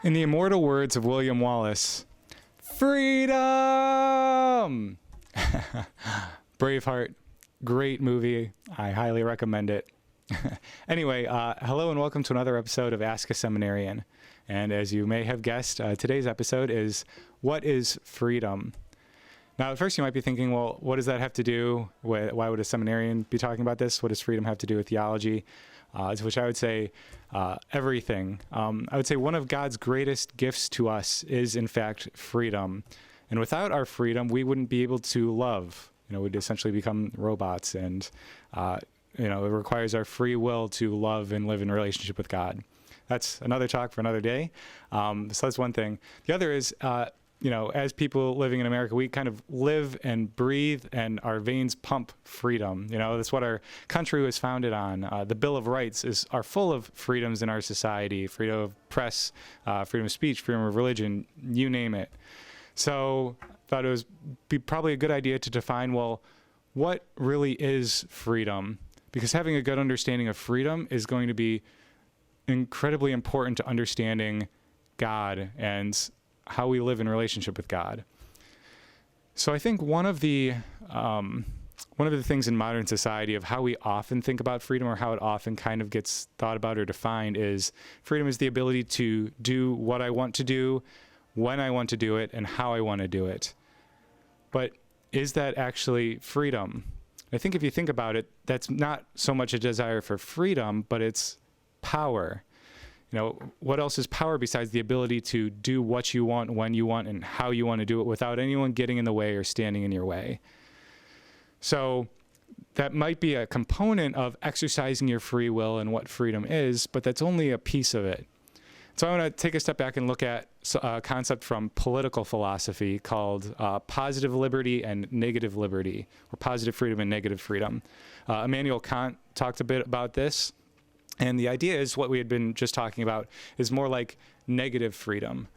In the immortal words of William Wallace, freedom! Braveheart, great movie. I highly recommend it. Anyway, hello and welcome to another episode of Ask a Seminarian. And as you may have guessed, today's episode is, what is freedom? Now, at first you might be thinking, well, what does that have to do with, why would a seminarian be talking about this? What does freedom have to do with theology? To which I would say everything. I would say one of God's greatest gifts to us is, in fact, freedom. And without our freedom, we wouldn't be able to love. We'd essentially become robots. And, it requires our free will to love and live in relationship with God. That's another talk for another day. So that's one thing. The other is, as people living in America, we kind of live and breathe and our veins pump freedom. That's what our country was founded on. The Bill of Rights are full of freedoms in our society: freedom of press, freedom of speech, freedom of religion, you name it. So I thought it be probably a good idea to define, well, what really is freedom? Because having a good understanding of freedom is going to be incredibly important to understanding God and how we live in relationship with God. So I think one of the things in modern society of how we often think about freedom, or how it often kind of gets thought about or defined, is freedom is the ability to do what I want to do, when I want to do it, and how I want to do it. But is that actually freedom? I think if you think about it, that's not so much a desire for freedom, but it's power. What else is power besides the ability to do what you want, when you want, and how you want to do it without anyone getting in the way or standing in your way? So that might be a component of exercising your free will and what freedom is, but that's only a piece of it. So I want to take a step back and look at a concept from political philosophy called positive liberty and negative liberty, or positive freedom and negative freedom. Immanuel Kant talked a bit about this. And the idea is, what we had been just talking about is more like negative freedom.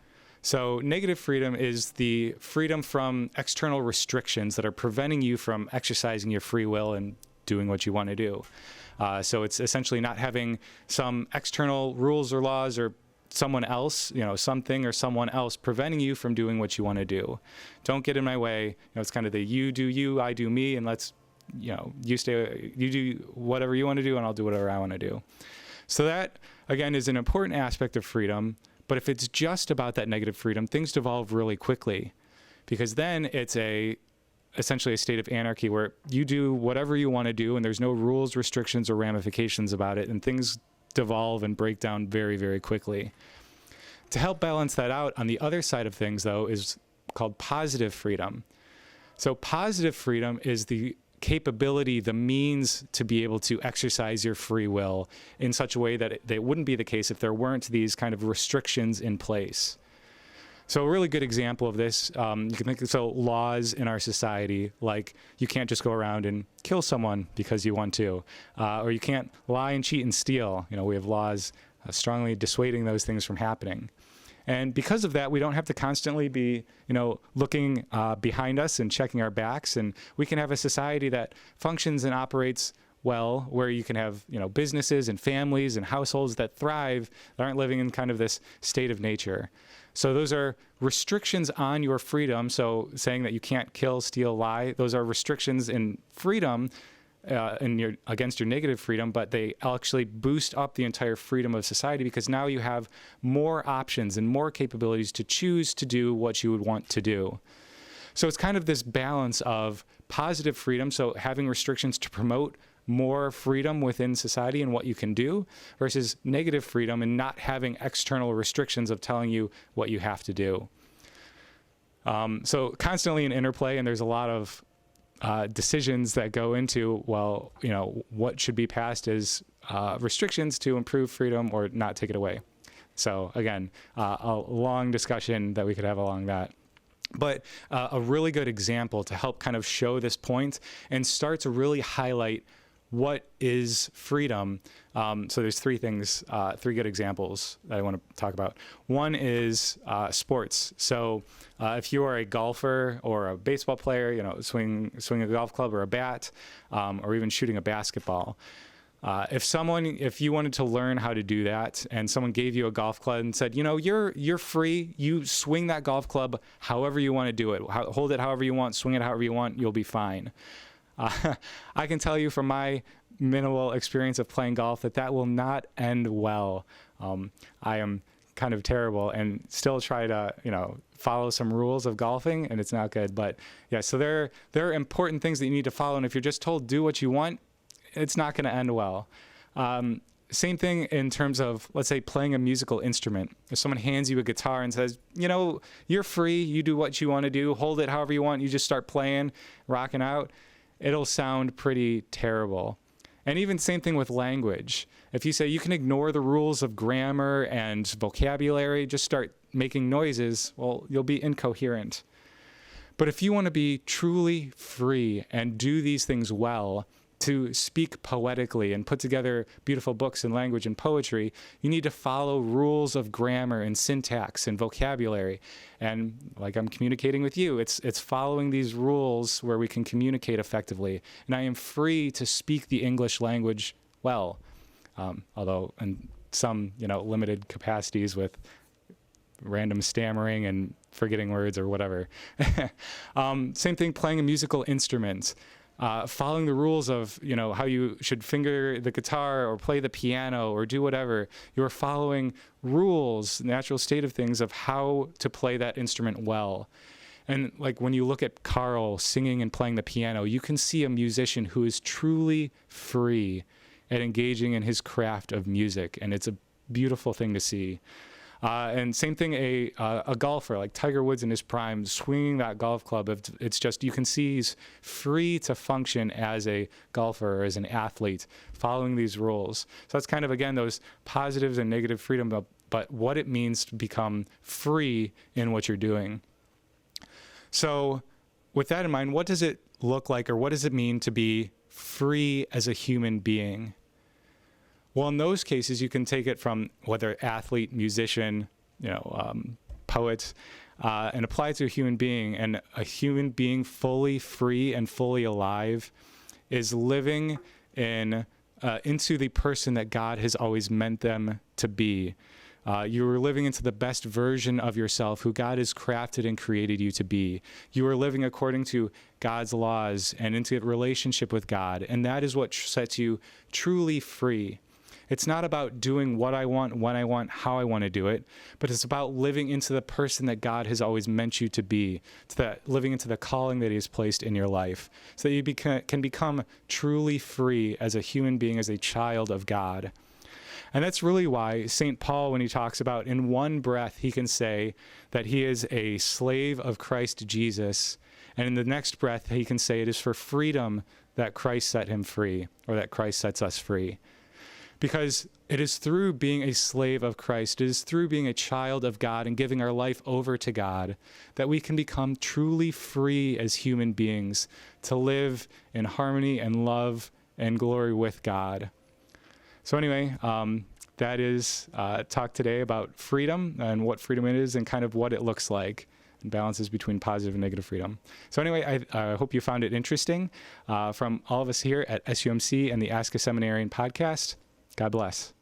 So negative freedom is the freedom from external restrictions that are preventing you from exercising your free will and doing what you want to do. So it's essentially not having some external rules or laws or someone else, something or someone else preventing you from doing what you want to do. Don't get in my way. It's kind of the you do you, I do me, and let's you do whatever you want to do and I'll do whatever I want to do. So that, again, is an important aspect of freedom. But if it's just about that negative freedom, things devolve really quickly, because then it's essentially a state of anarchy where you do whatever you want to do and there's no rules, restrictions, or ramifications about it, and things devolve and break down very, very quickly. To help balance that out, on the other side of things, though, is called positive freedom. So positive freedom is the capability, the means to be able to exercise your free will in such a way that it wouldn't be the case if there weren't these kind of restrictions in place. So a really good example of this, you can think of laws in our society, like you can't just go around and kill someone because you want to, or you can't lie and cheat and steal. We have laws strongly dissuading those things from happening. And because of that, we don't have to constantly be, looking behind us and checking our backs. And we can have a society that functions and operates well, where you can have, businesses and families and households that thrive, that aren't living in kind of this state of nature. So those are restrictions on your freedom. So saying that you can't kill, steal, lie, those are restrictions in freedom against your negative freedom, but they actually boost up the entire freedom of society, because now you have more options and more capabilities to choose to do what you would want to do. So it's kind of this balance of positive freedom, so having restrictions to promote more freedom within society and what you can do, versus negative freedom and not having external restrictions of telling you what you have to do. So constantly an interplay, and there's a lot of decisions that go into, what should be passed as restrictions to improve freedom or not take it away. So again, a long discussion that we could have along that. But a really good example to help kind of show this point and start to really highlight what is freedom. So there's three things, three good examples that I want to talk about. One is sports. So if you are a golfer or a baseball player, swing a golf club or a bat, or even shooting a basketball, If you wanted to learn how to do that and someone gave you a golf club and said, you're free, you swing that golf club however you want to do it, hold it however you want, swing it however you want, you'll be fine. I can tell you from my minimal experience of playing golf that will not end well. I am kind of terrible and still try to, follow some rules of golfing, and it's not good. But yeah, so there are important things that you need to follow. And if you're just told do what you want, it's not going to end well. Same thing in terms of, let's say, playing a musical instrument. If someone hands you a guitar and says, you're free, you do what you want to do, hold it however you want, you just start playing, rocking out, it'll sound pretty terrible. And even same thing with language. If you say you can ignore the rules of grammar and vocabulary, just start making noises, well, you'll be incoherent. But if you want to be truly free and do these things well, to speak poetically and put together beautiful books and language and poetry, you need to follow rules of grammar and syntax and vocabulary. And like I'm communicating with you, it's following these rules where we can communicate effectively. And I am free to speak the English language well, although in some limited capacities with random stammering and forgetting words or whatever. Same thing playing a musical instrument. Following the rules of, how you should finger the guitar or play the piano or do whatever. You're following rules, natural state of things of how to play that instrument well. And like when you look at Carl singing and playing the piano, you can see a musician who is truly free at engaging in his craft of music. And it's a beautiful thing to see. And same thing, a golfer like Tiger Woods in his prime, swinging that golf club. It's just, you can see he's free to function as a golfer or as an athlete, following these rules. So that's kind of, again, those positives and negative freedom, but what it means to become free in what you're doing. So with that in mind, what does it look like, or what does it mean to be free as a human being? Well, in those cases, you can take it from whether athlete, musician, poet, and apply it to a human being. And a human being fully free and fully alive is living into the person that God has always meant them to be. You are living into the best version of yourself, who God has crafted and created you to be. You are living according to God's laws and into a relationship with God. And that is what sets you truly free. It's not about doing what I want, when I want, how I want to do it, but it's about living into the person that God has always meant you to be, living into the calling that He has placed in your life, so that you can become truly free as a human being, as a child of God. And that's really why St. Paul, when he talks about in one breath, he can say that he is a slave of Christ Jesus, and in the next breath, he can say it is for freedom that Christ set him free, or that Christ sets us free. Because it is through being a slave of Christ, it is through being a child of God and giving our life over to God, that we can become truly free as human beings to live in harmony and love and glory with God. So anyway, that is talk today about freedom and what freedom is and kind of what it looks like, and balances between positive and negative freedom. So anyway, I hope you found it interesting. From all of us here at SUMC and the Ask a Seminarian podcast, God bless.